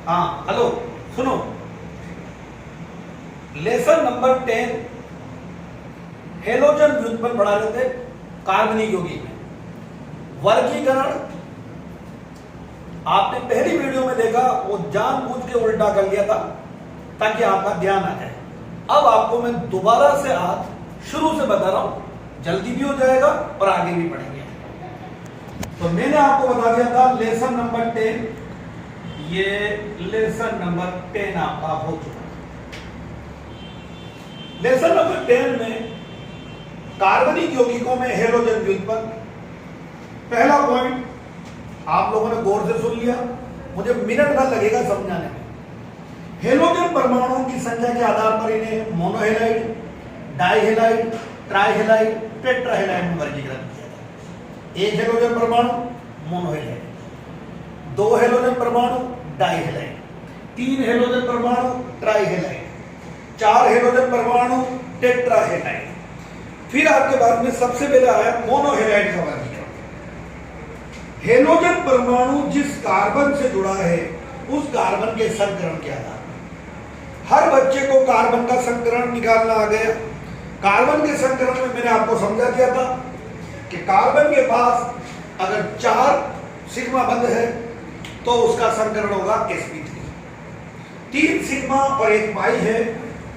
हाँ हेलो सुनो, lesson number 10 halogen व्युत्पन्न पढ़ा रहे थे कार्बनिक यौगिक में। वर्गीकरण आपने पहली वीडियो में देखा, वो जानबूझ के उल्टा कर लिया था ताकि आपका ध्यान आ जाए। अब आपको मैं दोबारा से आज शुरू से बता रहा हूं, जल्दी भी हो जाएगा और आगे भी पढ़ेंगे। तो मैंने आपको बता दिया था लेसन नंबर 10, ये लेसन नंबर 10 आपका हो चुका है। लेसन नंबर 10 में कार्बनिक यौगिकों में हेलोजन व्युत्पन्न, पहला पॉइंट आप लोगों ने गौर से सुन लिया, मुझे मिनट भर लगेगा समझाने में। हेलोजन परमाणुओं की संख्या के आधार पर इन्हें मोनोहेलाइड, डाइहेलाइड, ट्राइहेलाइड, टेट्राहेलाइड में वर्गीकृत किया जाता है। एक हेलोजन परमाणु मोनोहेलाइड, दो हेलोजन परमाणु डाइहेलाइड, तीन हेलोजन परमाणु ट्राइहेलाइड, चार हेलोजन परमाणु टेट्राहेलाइड। फिर आपके बाद में सबसे पहले आया मोनोहेलाइड का वर्गीकरण। हेलोजन परमाणु जिस कार्बन से जुड़ा है उस कार्बन के संकरण के आधार पर। हर बच्चे को कार्बन का संकरण निकालना आ गया। कार्बन के संकरण में मैंने आपको समझा दिया था कि कार्बन के पास अगर 4 सिग्मा बंध है तो उसका संकरण होगा sp3। 3 सिग्मा और 1 पाई है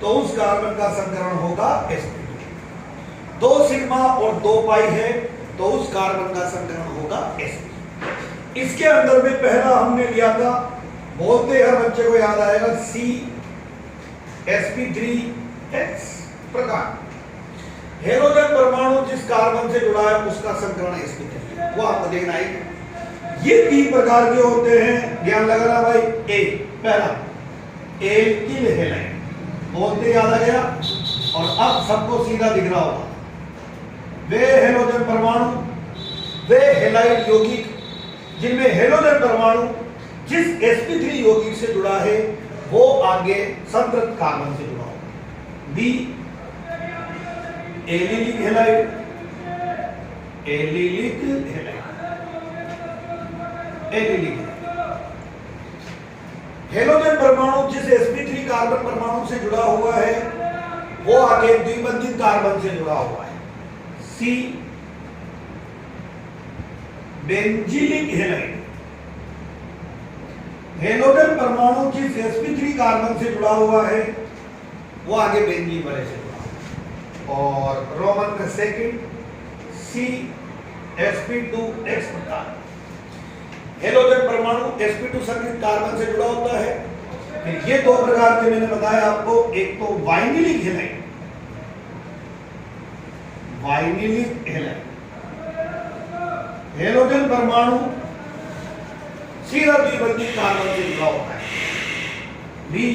तो उस कार्बन का संकरण होगा sp2। 2 सिग्मा और 2 पाई है तो उस कार्बन का संकरण होगा sp। इसके अंदर में पहला हमने लिया था, बोलते हर बच्चे को याद आएगा, sp3x प्रकार। हेलोजन परमाणु जिस कार्बन से जुड़ा है उसका संकरण sp3, वो आपको देखना है। ये 3 प्रकार के होते हैं, ध्यान लगाना भाई। पहला एल्किल हैलाइड, बोलते याद आ गया, और अब सबको सीधा दिख रहा होगा। वे हेलोजन परमाणु, वे हैलाइड यौगिक जिनमें हेलोजन परमाणु जिस sp3 यौगिक से जुड़ा है वो आगे संतृप्त कार्बन से जुड़ा होगा। B allylic halide, allylic halide, allylic halogen परमाणु जिस sp3 कार्बन परमाणु से जुड़ा हुआ है वो आगे द्विबंधित कार्बन से जुड़ा हुआ है। सी बेंजीलिक हैलाइड, हेलोजन परमाणु जिस sp3 कार्बन से जुड़ा हुआ है वो आगे बेंजीन वाले से जुड़ा। और रोमन का सेकंड सी sp2x प्रकार, हेलोजन परमाणु sp2 संयुक्त कार्बन से जुड़ा होता है। फिर ये 2 प्रकार के मैंने बताया आपको, एक तो vinylic halide, vinylic halide, halogen परमाणु सीधा द्विबंधित कार्बन से जुड़ा होता है। बी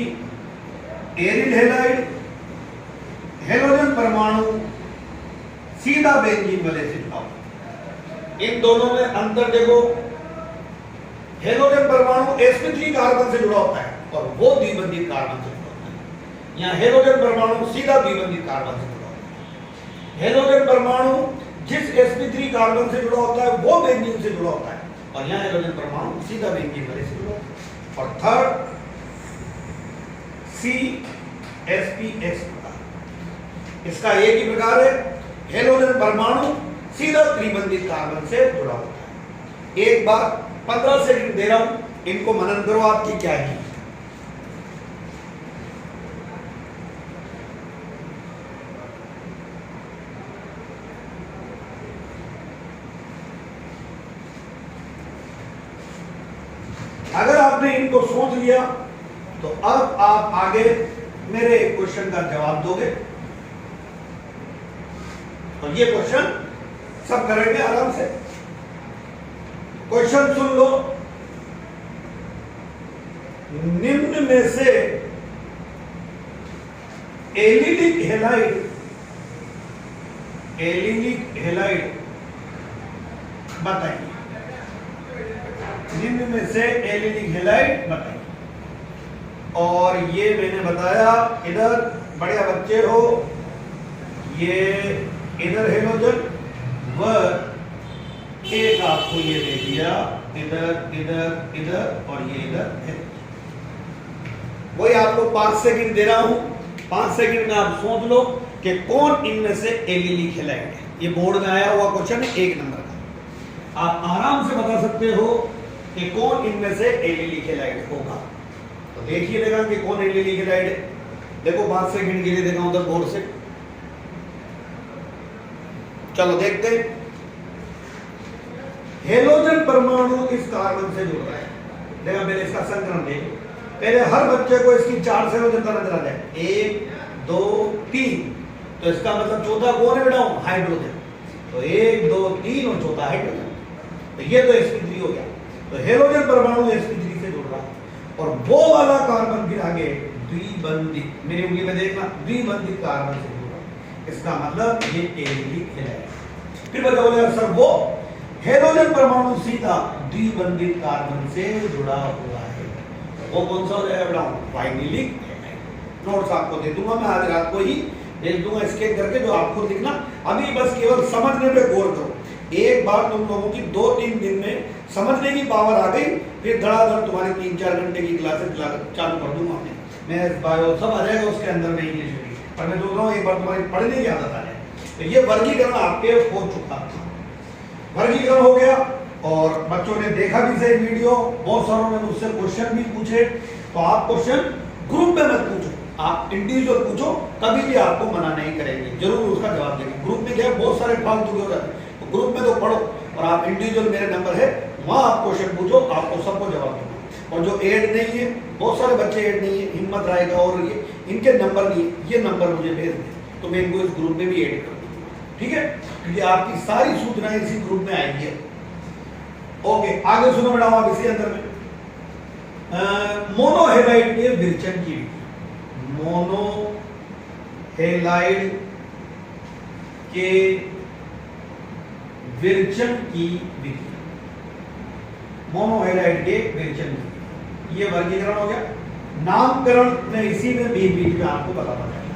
एरिड हैलाइड, हेलोजन परमाणु सीधा बेंजीन वाले से जुड़ा होता है। इन दोनों में अंतर देखो, हेलोजन परमाणु sp3 कार्बन से जुड़ा होता है और वो द्विबंधित कार्बन से जुड़ा होता है। यहाँ हेलोजन परमाणु सीधा द्विबंधित कार्बन से जुड़ा होता है। हेलोजन परमाणु जिस sp3 कार्बन से जुड़ा होता है वो बेंजीन से जुड़ा होता है, और यहाँ हेलोजन परमाणु सीधा बेंजीन वाले से जुड़ा होता है। और थर्ड सी sp(x) प्रकार, इसका एक ही प्रकार है, हेलोजन परमाणु सीधा त्रिबंधित कार्बन से जुड़ा होता है। एक बार 15 सेकंड दे रहा हूं, इनको मनन करो आपकी क्या है। अगर आपने इनको सोच लिया तो अब आप आगे मेरे एक क्वेश्चन का जवाब दोगे, और ये क्वेश्चन सब करेंगे आराम से। क्वेश्चन सुन लो, निम्न में से एलिलिक हैलाइड, एलिलिक हैलाइड बताइए। निम्न में से एलिलिक हैलाइड बताइए। और ये मैंने बताया, इधर बढ़िया बच्चे हो, ये इधर हेलोजन व एक आपको ये दे दिया, इधर इधर इधर और ये इधर है। वही आपको 5 सेकंड दे रहा हूं, 5 सेकंड में आप सोच लो कि कौन इनमें से एलिली खिलाएंगे। ये बोर्ड में आया हुआ क्वेश्चन है 1 नंबर का। आप आराम से बता सकते हो कि कौन इनमें से एलिली खिलाएंगे होगा। तो देखिए देगा कि कौन एलिली खिलाएंगे। देखो 5 सेकंड के लिए देखा उधर बोर्ड से। चलो देखते हैं। हेलोजन परमाणु इस कार्बन से जुड़ रहा है। देखा पहले इसका संक्रमण देखो। पहले हर बच्चे को इसकी 4 से हेलोजन नजर आ जाए। 1 2 3। तो इसका मतलब चौथा कौन है बेटा? हाइड्रोजन। तो 1 2 3 और चौथा हाइड्रोजन। तो ये तो sp3 हो गया। तो हेलोजन परमाणु sp3 से जुड़ रहा है और वो वाला कार्बन फिर आगे द्विबंधित, मेरी उंगली में देखना, द्विबंधित कार्बन से जुड़ रहा है। इसका मतलब ये एलिली खिलाएगा। फिर बता बोले सर वो हेलोजन परमाणु सीधा द्विबंधित कार्बन से जुड़ा हुआ है, वो कौन सा हो जाएगा? Vinylic allied. नोट्स आपको दे दूंगा मैं आज रात को ही भेज दूंगा स्केच करके, जो आपको लिखना। अभी बस केवल समझने पे गौर करो। एक बार तुम लोगों की 2-3 दिन में समझने की पावर आ गई, फिर धड़ाधड़ तुम्हारी 3-4 घंटे की क्लासेस चालू कर दूंगा। मैथ्स बायो सब आ जाएगा उसके अंदर में, इंग्लिश भी। पर मैं सोच रहा हूँ एक बार तुम्हारी पढ़ने की आदत आ जाए। तो ये वर्गीकरण आपके हो चुका था, वर्गीकरण हो गया और बच्चों ने देखा भी सही वीडियो। बहुत सारों ने मुझसे क्वेश्चन भी पूछे। तो आप क्वेश्चन ग्रुप में मत पूछो, आप इंडिविजुअल पूछो, कभी भी आपको मना नहीं करेंगे, जरूर उसका जवाब देंगे। ग्रुप में क्या बहुत सारे फालतू के हो जाते हैं, तो ग्रुप में तो पढ़ो और आप इंडिविजुअल, मेरे नंबर है वहां आप क्वेश्चन पूछो, आपको सबको जवाब दूंगा। और जो ऐड नहीं है, बहुत सारे बच्चे ऐड नहीं है, हिम्मत रायगा और ये इनके नंबर नहीं है, ये नंबर मुझे भेज दें तो मैं इनको इस ग्रुप में भी ऐड कर दूंगा, ठीक है? क्योंकि आपकी सारी सूचनाएं इसी ग्रुप में आएंगी। ओके, आगे सुनो बेटा, आप इसी अंदर में मोनोहेलाइड के विरचन की, मोनोहेलाइड के विरचन की विधि, मोनोहेलाइड के विरचन की, ये वर्गीकरण हो गया। नामकरण में इसी में बीच में आपको बताना चाहिए।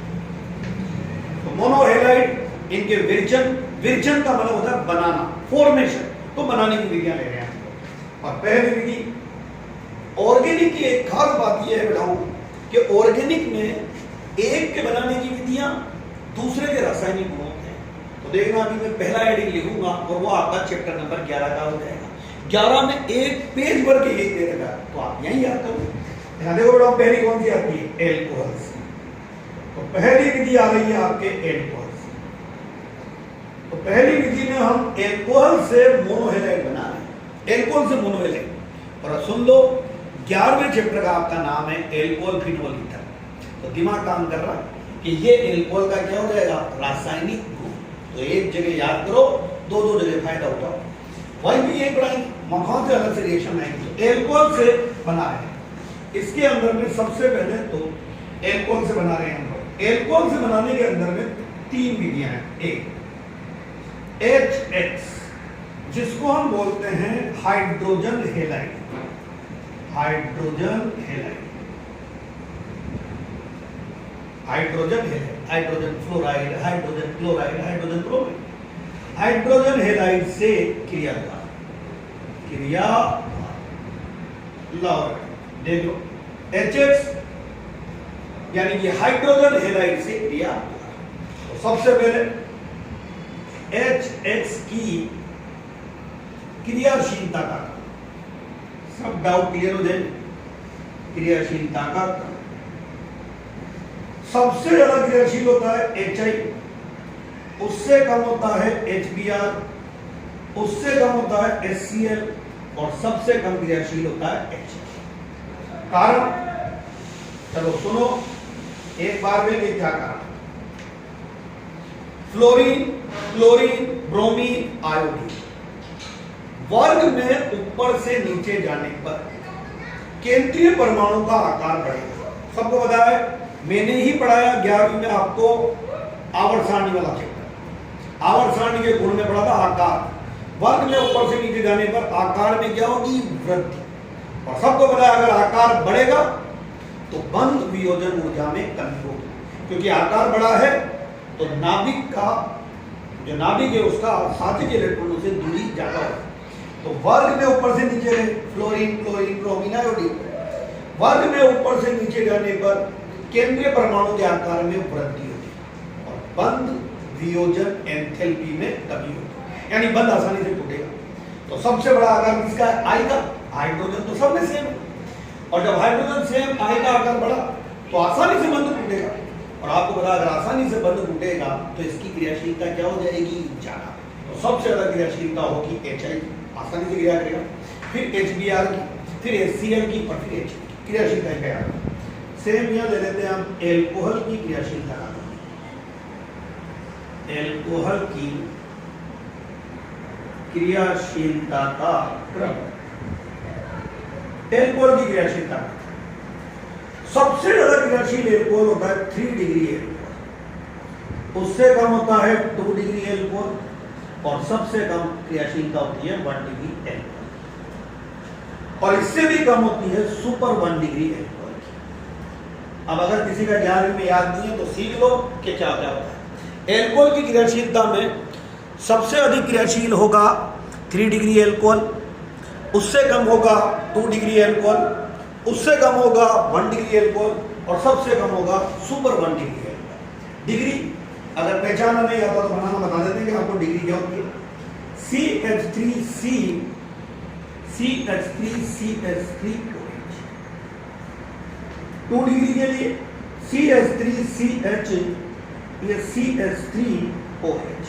तो मोनोहेलाइड इनके विरचन, विरचन का मतलब होता है बनाना, फॉर्मेशन, तो बनाने की विधियां ले रहे हैं। और पहली विधि ऑर्गेनिक की एक खास बात यह है बेटाओ कि ऑर्गेनिक में एक के बनाने की विधियां दूसरे के रासायनिक गुण होते हैं। तो देखना अभी मैं पहला हेडिंग लिखूंगा और वो आपका चैप्टर नंबर 11 का हो जाएगा। 11 में एक पेज भर के एक दे देगा, तो आप यहीं याद करो। ध्यान देखो बेटा, पहली कौन सी आती है? एल्कोहल्स। तो पहली विधि आ रही है आपके एल्कोहल्स। तो पहली विधि में हम एल्कोहल से मोनोहेलाइड बना रहे हैं, एल्कोहल से मोनोहेलाइड। और सुन लो, 11वें चैप्टर का आपका नाम है एल्कोहल फिनोल ईथर। तो दिमाग काम कर रहा है कि ये एल्कोहल का क्या हो जाएगा? रासायनिक गुण। तो एक जगह याद करो, दो जगह फायदा उठाओ। वही भी एक पढ़ाएंगे, मखान से अलग से रिएक्शन आएंगे। तो एल्कोहल से बना है, इसके अंदर में सबसे पहले तो एल्कोहल से बना रहे हैं हम लोग। एल्कोहल से बनाने के अंदर में 3 विधियां हैं। एक HX, जिसको हम बोलते हैं hydrogen halide, hydrogen halide, hydrogen halide, hydrogen fluoride, hydrogen chloride, hydrogen bromide. Hydrogen halide से क्रिया द्वारा, क्रिया द्वारा देख लो, HX यानी कि हाइड्रोजन हेलाइड से क्रिया द्वारा। तो सबसे पहले HX की क्रियाशीलता का, सब डाउट क्लियर हो जाए। क्रियाशीलता का सबसे ज्यादा क्रियाशील होता है HI, उससे कम होता है HBr, उससे कम होता है HCl और सबसे कम क्रियाशील होता है H। कारण चलो सुनो एक बार में, क्या कारण? फ्लोरीन, क्लोरीन, ब्रोमीन, आयोडीन, वर्ग में ऊपर से नीचे जाने पर केंद्रीय परमाणु का आकार बढ़ेगा। सबको पता है, मैंने ही पढ़ाया 11वीं में आपको आवर्त सारणी वाला चैप्टर। आवर्त सारणी के गुण में पढ़ा था आकार। वर्ग में ऊपर से नीचे जाने पर आकार में क्या होगी? वृद्धि। और सबको पता है अगर आकार बढ़ेगा तो बंध वियोजन ऊर्जा में कमी होगी, क्योंकि आकार बड़ा है तो नाभिक का, जो नाभिक है उसका साथी के इलेक्ट्रॉनों से दूरी ज्यादा होगी। तो वर्ग में ऊपर से नीचे गए, फ्लोरीन, क्लोरीन, ब्रोमीन, आयोडीन। वर्ग में ऊपर से नीचे जाने पर केंद्रीय परमाणु के आकार में वृद्धि होती है और बंध वियोजन एंथैल्पी में कमी होती है, यानी बंध आसानी से टूटेगा। तो सबसे बड़ा आकार किसका है? आई का। हाइड्रोजन तो सब में सेम है, और जब हाइड्रोजन सेम, आई का आकार बड़ा, तो आसानी से बंध टूटेगा। और आपको पता, अगर आसानी से बंध टूटेगा तो इसकी क्रियाशीलता क्या हो जाएगी? ज्यादा। तो सबसे ज्यादा क्रियाशीलता होगी HI, आसानी से क्रिया करेगा, फिर HBr की, फिर HCl की, और फिर H की क्रियाशीलता क्या है? सेम यहां ले लेते हैं हम एल्कोहल की क्रियाशीलता का। एल्कोहल की क्रियाशीलता का क्रम, एल्कोहल की क्रियाशीलता, सबसे ज्यादा क्रियाशील एल्कोहल होता है 3 डिग्री एल्कोहल, उससे कम होता है 2 डिग्री एल्कोहल, और सबसे कम क्रियाशीलता होती है 1 डिग्री एल्कोहल, और इससे भी कम होती है सुपर 1 डिग्री एल्कोहल। अब अगर किसी का 11वीं में याद नहीं है तो सीख लो कि क्या क्या होता है। एल्कोहल की क्रियाशीलता में सबसे अधिक क्रियाशील होगा 3 डिग्री एल्कोहल, उससे कम होगा 2 डिग्री एल्कोहल, उससे कम होगा 1 डिग्री एल्कोहल, और सबसे कम होगा सुपर 1 डिग्री एल्कोहल। डिग्री अगर पहचाना नहीं आता तो बनाना बता देते हैं कि आपको डिग्री क्या होती है। CH3C CH3CH3OH, 2 डिग्री के लिए CH3CH, ये CH3OH,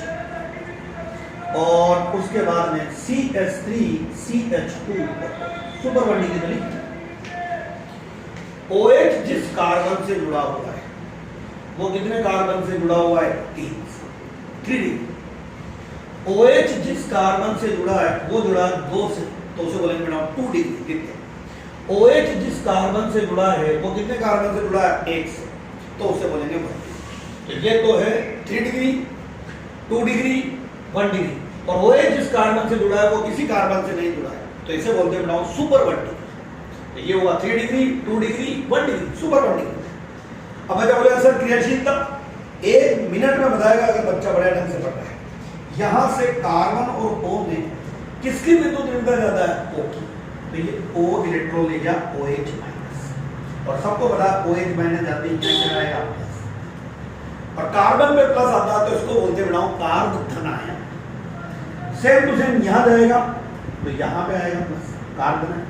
और उसके बाद में CH3CH2, सुपर 1 डिग्री के लिए। OH जिस कार्बन से जुड़ा हुआ है वो कितने कार्बन से जुड़ा हुआ है? 3 डिग्री। OH जिस कार्बन से जुड़ा है वो जुड़ा 2 से, तो उसे बोलेंगे बेटा 2 डिग्री। कितने? OH जिस कार्बन से जुड़ा है वो कितने कार्बन से जुड़ा है? 1 से, तो उसे बोलेंगे 1 डिग्री। तो ये तो है 3 डिग्री, 2 डिग्री, 1 डिग्री, और OH जिस कार्बन से जुड़ा है वो किसी कार्बन से नहीं जुड़ा है, तो इसे बोलते हैं बेटा सुपर 1 डिग्री। तो ये हुआ 3 degree, 2 degree, 1 degree, super 1 degree. अब बच्चा बोलेगा सर क्रियाशीलता 1 मिनट में बताएगा अगर बच्चा बड़े ढंग से पढ़ रहा है। यहां से कार्बन और O में किसकी विद्युत ऋणता ज्यादा है? O की। तो ये O इलेक्ट्रॉन ले जा OH माइनस, और सबको पता OH माइनस जाते ही क्या आएगा? प्लस, और कार्बन में प्लस आता है तो इसको बोलते बनाओ कार्ब धन आयन। सेम टू सेम यहां जाएगा तो यहां पे आएगा प्लस, कार्ब धन।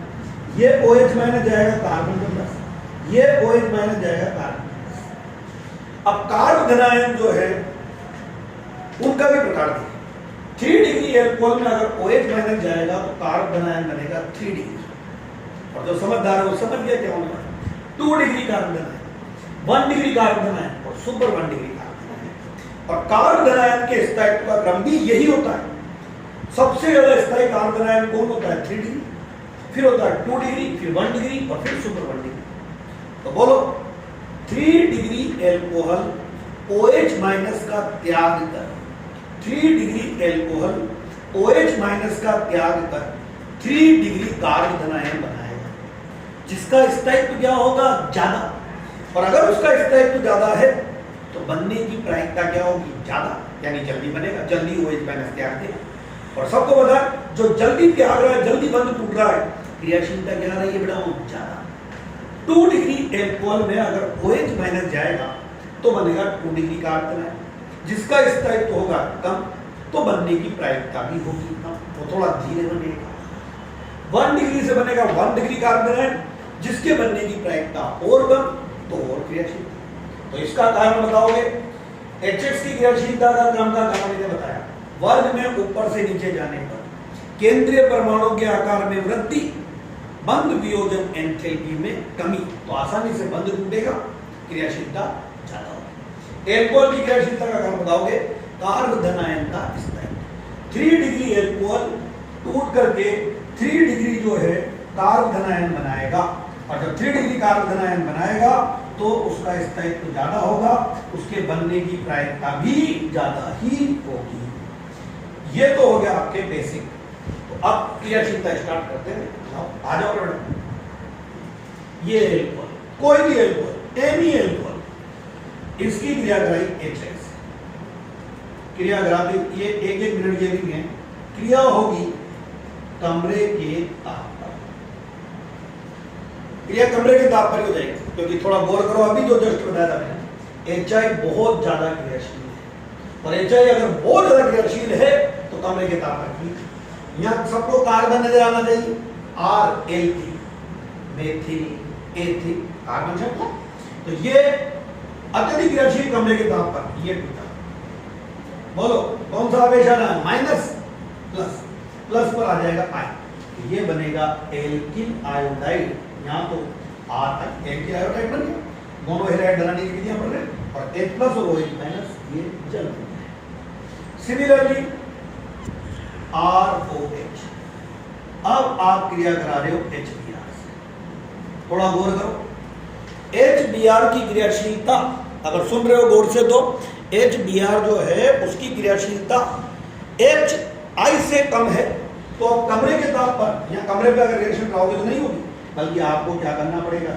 ये OH माइनस जाएगा कार्बन पे प्लस, ये OH माइनस जाएगा कार्बन। अब कार्ब धनायन जो है उनका भी प्रकार है। 3 डिग्री एल्कोहल में अगर OH माइनस जाएगा तो कार्ब धनायन बनेगा 3 डिग्री, और जो समझदार है वो समझ गया क्या होगा। 2 डिग्री कार्ब धनायन, 1 डिग्री कार्ब धनायन, और सुपर 1 डिग्री कार्ब धनायन। और कार्ब धनायन के स्थायित्व का क्रम भी यही होता है। सबसे ज्यादा स्थायी कार्ब धनायन कौन होता है? 3 डिग्री, फिर होता है 2 डिग्री, फिर 1 डिग्री, और फिर सुपर 1 डिग्री। तो बोलो 3 डिग्री एल्कोहल OH माइनस का त्याग कर, 3 डिग्री एल्कोहल OH माइनस का त्याग कर 3 डिग्री कार्ब धनायन बनाएगा, जिसका स्थायित्व क्या होगा? ज्यादा। और अगर उसका स्थायित्व ज्यादा है तो बनने की प्रायिकता क्या होगी? ज्यादा, यानी जल्दी बनेगा, जल्दी OH माइनस त्याग देगा। और सबको पता है जो जल्दी त्याग रहा है, जल्दी बंध टूट रहा है, क्रियाशीलता क्या रही है बेटा? ज्यादा। 2 डिग्री एल्कोहल में अगर OH माइनस जाएगा तो बनेगा 2 डिग्री कार्ब धनायन, जिसका स्थायित्व होगा कम, तो बनने की प्रायिकता भी होगी कम, वो थोड़ा धीरे बनेगा। 1 डिग्री से बनेगा 1 डिग्री कार्ब धनायन, जिसके बनने की प्रायिकता और कम, तो और क्रियाशील। तो इसका कारण बताओगे? HX की क्रियाशीलता का क्रम का कारण मैंने बताया। वर्ग में ऊपर से नीचे जाने पर केंद्रीय परमाणु के आकार में वृद्धि, बंध वियोजन एंथैल्पी में कमी, तो आसानी से बंध टूटेगा, क्रियाशीलता ज्यादा होगी। एल्कोहल की क्रियाशीलता का कारण बताओगे? कार्ब धनायन का स्थायित्व। 3 डिग्री एल्कोहल टूट करके 3 डिग्री जो है कार्ब धनायन बनाएगा, और जब 3 डिग्री कार्ब धनायन बनाएगा तो उसका स्थायित्व ज्यादा होगा, उसके बनने की प्रायिकता भी ज्यादा ही होगी। ये तो हो गया आपके बेसिक। तो अब क्रियाशीलता स्टार्ट करते हैं। आ जाओ मैडम। ये एल्कोहल, कोई भी एल्कोहल, एनी एल्कोहल, इसकी क्रियाग्राही HX, क्रियाग्राही ये 1-1 मिनट ये भी है। क्रिया होगी कमरे के ताप पर, क्रिया कमरे के ताप पर ही हो जाएगी, क्योंकि थोड़ा गौर करो अभी जो जस्ट बताया था मैंने, HI बहुत ज्यादा क्रियाशील है, और HI अगर बहुत ज्यादा क्रियाशील है तो कमरे के ताप पर। यहाँ सबको कार्बन नजर आना चाहिए, R-L-3 मेथिल एथिल कार्बन है, तो ये अत्यधिक क्रियाशील कमरे के ताप पर ये टूटा। बोलो कौन सा आवेश आना है? माइनस प्लस, प्लस पर आ जाएगा आई, ये बनेगा एल्किल आयोडाइड। यहाँ तो R एल्किल आयोडाइड बन गया, दोनों हैलाइड बनाने की विधियां पढ़ रहे हैं, और H प्लस और OH माइनस ये जल बनता है। सिमिलरली ROH, अब आप क्रिया करा रहे हो HBr से, थोड़ा गौर करो। HBr की क्रियाशीलता अगर सुन रहे हो गौर से, तो HBr जो है उसकी क्रियाशीलता HI से कम है, तो अब कमरे के ताप पर, यहाँ कमरे पे अगर रिएक्शन कराओगे तो नहीं होगी, बल्कि आपको क्या करना पड़ेगा,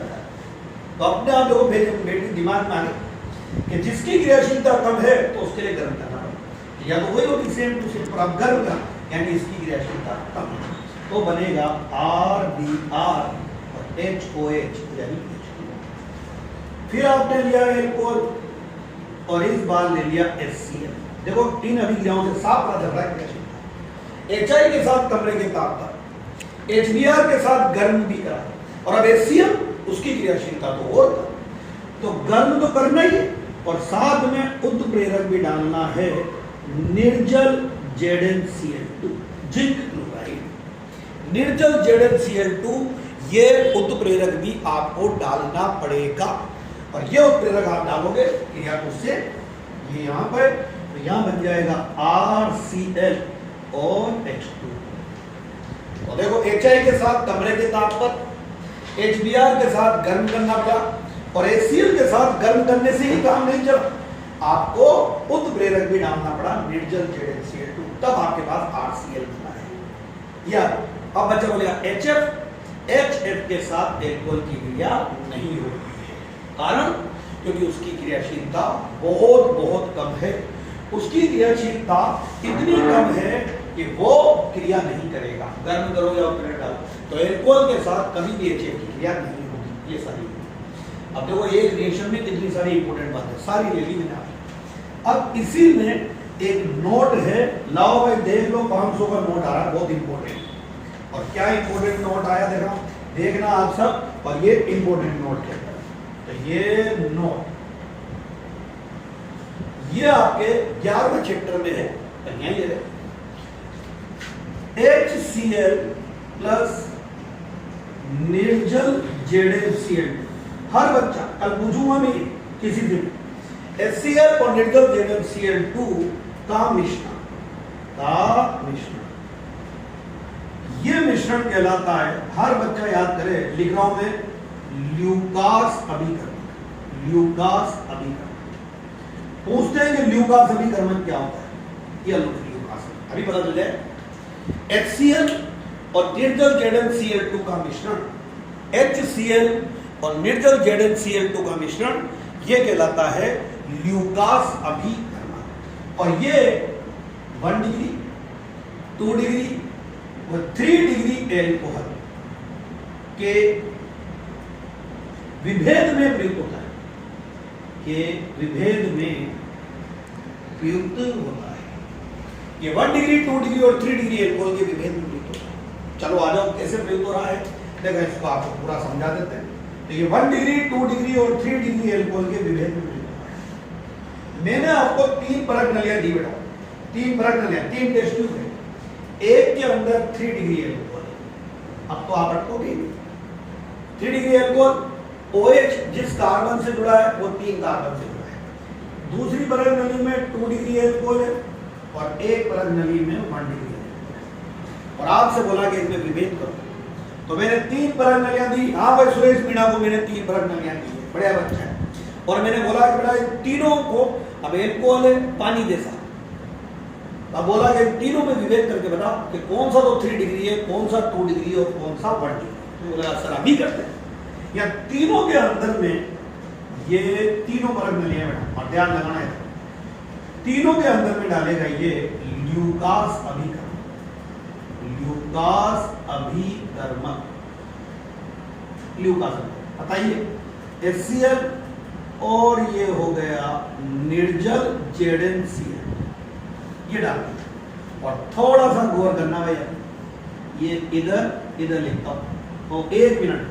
तो अपने आप लोगों बेटी दिमाग में आ गई कि जिसकी क्रियाशीलता कम है तो उसके लिए गर्म करना पड़ेगा, या तो वही होगी सेम टू सेम, पर अब गर्म का यानी इसकी क्रियाशीलता कम है, तो बनेगा RBr और HOH यानी H2। फिर आपने लिया एल्कोहल और इस बार ले लिया HCl। देखो तीन अभिक्रियाओं से साफ पता चल रहा है क्रियाशीलता, HI के साथ कमरे के ताप पर, HBr के साथ गर्म भी करा, और अब HCl उसकी क्रियाशीलता तो और था, तो गर्म तो करना ही, और साथ में उत्प्रेरक भी डालना है, निर्जल ZnCl2 जिंक क्लोराइड। निर्जल ZnCl2 ये उत्प्रेरक भी आपको डालना पड़ेगा, और ये उत्प्रेरक आप डालोगे क्रिया को से ये यहाँ पर, तो यहाँ बन जाएगा RCl और H2। तो देखो HI के साथ कमरे के ताप पर, HBr के साथ गर्म करना पड़ा, और HCl के साथ गर्म करने से ही काम नहीं चला, आपको उत्प्रेरक भी डालना पड़ा, निर्जल ZnCl2, तब आपके पास RCl बना है। या अब बच्चा बोलेगा HF के साथ एल्कोहल की क्रिया नहीं होती है, कारण क्योंकि उसकी क्रियाशीलता बहुत बहुत कम है, उसकी क्रियाशीलता इतनी कम है कि वो क्रिया नहीं करेगा, गर्म करो या उत्प्रेरक डालो, तो एल्कोहल के साथ कभी भी HF की क्रिया नहीं होगी। ये सारी, अब देखो एक रिएक्शन में कितनी सारी इंपॉर्टेंट बातें सारी ले ली मैंने आपको। अब इसी में एक नोट है, लाओ भाई देख लो, 500 का नोट आ रहा है, बहुत इंपॉर्टेंट। और क्या इंपॉर्टेंट नोट आया देखा, देखना आप सब, और ये इंपॉर्टेंट नोट है, तो ये नोट ये आपके 11वें चैप्टर में है, तो यहां ये HCl प्लस निर्जल ZnCl, हर बच्चा कल पूछूंगा मैं किसी दिन, HCl और निर्जल ZnCl2 का मिश्रण, ये मिश्रण कहलाता है, हर बच्चा याद करे, लिख रहा हूं मैं, ल्यूकास अभिकर्मक। ल्यूकास अभिकर्मक पूछते हैं कि ल्यूकास अभिकर्मक क्या होता है, ये ल्यूकास अभी पता चल जाए। HCl और निर्जल ZnCl2 का मिश्रण, HCl और निर्जल ZnCl2 का मिश्रण ये कहलाता है ल्यूकास अभिकर्मक, और ये 1 डिग्री 2 डिग्री और 3 डिग्री एल्कोहल के विभेद में प्रयुक्त होता है, के विभेद में प्रयुक्त होता है। ये 1 डिग्री 2 डिग्री और 3 डिग्री एल्कोहल के विभेद में प्रयुक्त होता है। चलो आ जाओ कैसे प्रयुक्त हो रहा है, देखो इसको आपको पूरा समझा देते हैं। तो ये 1 डिग्री 2 डिग्री और 3 डिग्री एल्कोहल के विभेद में प्रयुक्त होता है। मैंने आपको 3 परख नलियां दी बेटा, 3 परख नलियां, 3 टेस्ट ट्यूब है, एक के अंदर 3 डिग्री एल्कोहल है। अब तो आप अटकोगे 3 डिग्री एल्कोहल, OH जिस कार्बन से जुड़ा है वो 3 कार्बन से जुड़ा है। दूसरी परख नली में 2 डिग्री एल्कोहल है, और एक परख नली में 1 डिग्री एल्कोहल, और आपसे बोला कि इसमें विभेद करो, तो मैंने 3 परख नलियां दी। हाँ भाई सुरेश मीणा को मैंने 3 परख नलियां दी, बढ़िया बच्चा है, और मैंने बोला कि बेटा तीनों को, अब एल्कोहल है पानी जैसा, अब बोला कि तीनों में विभेद करके बता कि कौन सा तो 3 डिग्री है, कौन सा 2 डिग्री और कौन सा 1 डिग्री। तो बोला सर अभी करते हैं, या तीनों के अंदर में ये तीनों परख नलियां बेटा, और ध्यान लगाना है, तीनों के अंदर में डालेगा ये ल्यूकास अभिकर्मक। ल्यूकास अभिकर्मक ल्यूकास बताइए HCl और ये हो गया निर्जल ZnCl ये डाल और थोड़ा सा गौर करना भैया ये इधर लिखता हूं तो 1 मिनट।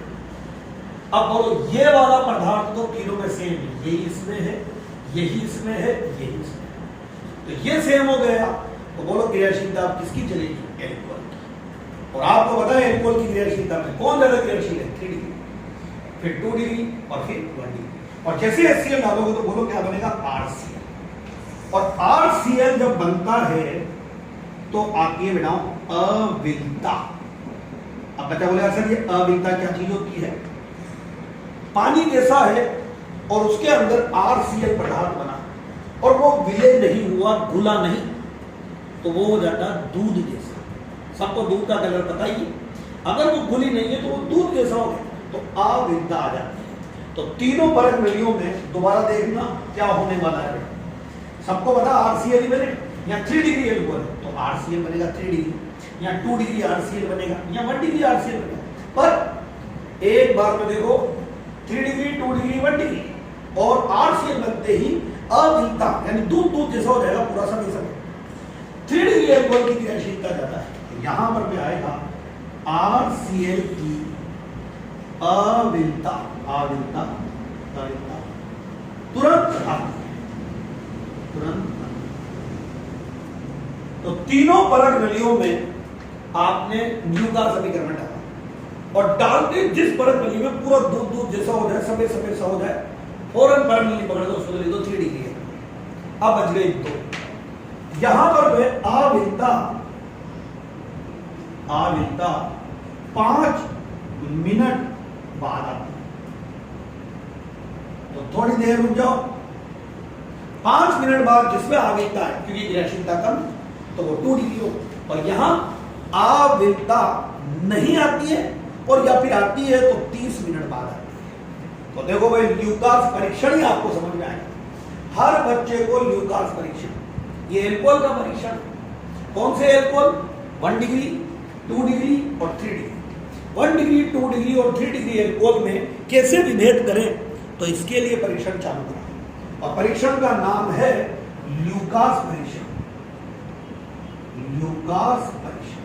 अब बोलो ये वाला पदार्थ तो तीनों में सेम है, यही इसमें है, यही इसमें है, यही इसमें है, तो ये सेम हो गया। तो बोलो क्रियाशीलता अब किसकी चलेगी? एल्कोहल की। और आपको पता है एल्कोहल की क्रियाशीलता में कौन ज्यादा क्रियाशील है? 3 डिग्री, फिर 2 डिग्री और फिर 1 डिग्री। और जैसे HCl डालोगे तो बोलो क्या बनेगा? RCl। और RCl जब बनता है तो आती है बेटा अविलता। अब बच्चा बोलेगा सर ये अविलता क्या चीज होती है? पानी जैसा है और उसके अंदर RCl पदार्थ बना और वो विलय नहीं हुआ, घुला नहीं, तो वो हो जाता दूध जैसा। सबको दूध का कलर बताइए, अगर वो घुली नहीं है तो वो दूध जैसा हो गया, तो अविलता आ जाती है। तो तीनों परख नलियों में दोबारा देखना क्या होने वाला है। सबको पता RCl ही बने, या 3 डिग्री एल्कोहल तो RCl बनेगा 3 डिग्री, या 2 डिग्री RCl बनेगा, या 1 डिग्री RCl बनेगा। पर एक बार में देखो 3 डिग्री, 2 डिग्री, 1 डिग्री और RCl बनते ही अविलता यानी दूध जैसा हो जाएगा पूरा समय समय। 3 डिग्री एल्कोहल की क्रियाशीलता ज्यादा है, तो यहां पर भी आएगा RCl की अविलता तुरंत तो तीनों परख नलियों में आपने ल्यूकास समीकरण डाला और डालते जिस परख नली में पूरा दूध जैसा हो जाए, सफेद सा हो जाए, फौरन परख नली पकड़ दो, उसको लिख दो 3 डिग्री है। अब बच गई 2। यहां पर अविलता 5 मिनट बाद आती है, तो थोड़ी देर रुक जाओ। 5 मिनट बाद जिसमें अविलता है क्योंकि क्रियाशीलता कम तो वो 2 डिग्री हो, और यहां अविलता नहीं आती है और या फिर आती है तो 30 मिनट बाद आती है। तो देखो भाई ल्यूकास परीक्षण ही आपको समझ में आएगा। हर बच्चे को ल्यूकास परीक्षण, ये एल्कोहल का परीक्षण, कौन से एल्कोहल? 1 डिग्री, 2 डिग्री और 3 डिग्री। 1 डिग्री, 2 डिग्री और 3 डिग्री एल्कोहल में कैसे विभेद करें, तो इसके लिए परीक्षण चालू करें और परीक्षण का नाम है ल्यूकास परीक्षण। ल्यूकास परीक्षण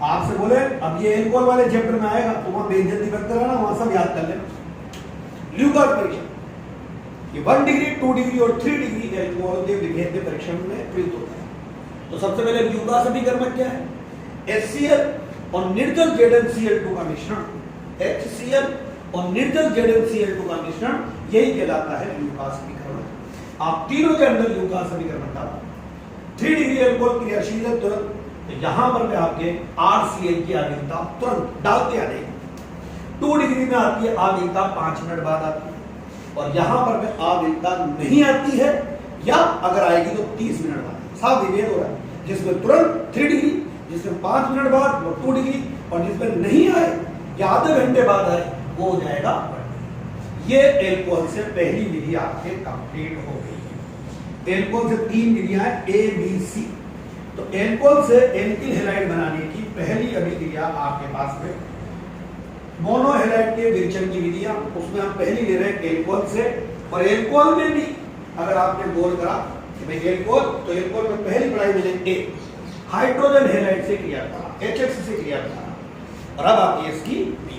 आपसे बोले अब ये एल्कोहल वाले चैप्टर में आएगा तो वहां बेइज्जती मत कराना, वहां सब याद कर लेना। ल्यूकास परीक्षण ये 1 डिग्री, 2 डिग्री और 3 डिग्री एल्कोहल के विभेद परीक्षण में प्रयुक्त होता है। तो सबसे पहले ल्यूकास समीकरण क्या है? HCl और निर्जल ZnCl2 का मिश्रण, HCl और निर्जल ZnCl2 का मिश्रण, यही कहलाता है ल्यूकास समीकरण। आप तीनों के अंदर ल्यूकास समीकरण डालो। 3 डिग्री एल्कोहल क्रियाशील है तुरंत, तो यहां पर मैं आपके RCl की अविलता तुरंत डालते आ जाएगी। 2 डिग्री में आती है अविलता 5 मिनट बाद आती है, और यहां पर में अविलता नहीं आती है या अगर आएगी तो 30 मिनट बाद। साफ विभेद हो रहा है, जिसमें तुरंत 3 डिग्री, जिसमें 5 मिनट बाद वो 2 डिग्री, और जिसमें नहीं आए या आधे घंटे बाद आए वो हो जाएगा 1 डिग्री। ये एल्कोहल से पहली विधि आपके कंप्लीट हो गई है। एल्कोहल से 3 विधियां हैं ABC। तो एल्कोहल से एल्किल हैलाइड बनाने की पहली अभिक्रिया आपके पास में मोनोहैलाइड के विरचन की विधियां, उसमें हम पहली ले रहे हैं एल्कोहल से। और एल्कोहल में भी अगर आपने गौर करा कि भाई एल्कोहल, तो एल्कोहल में पहली पढ़ाई मैंने ए हाइड्रोजन हैलाइड से किया था, HX से किया था, और अब आती है इसकी बी।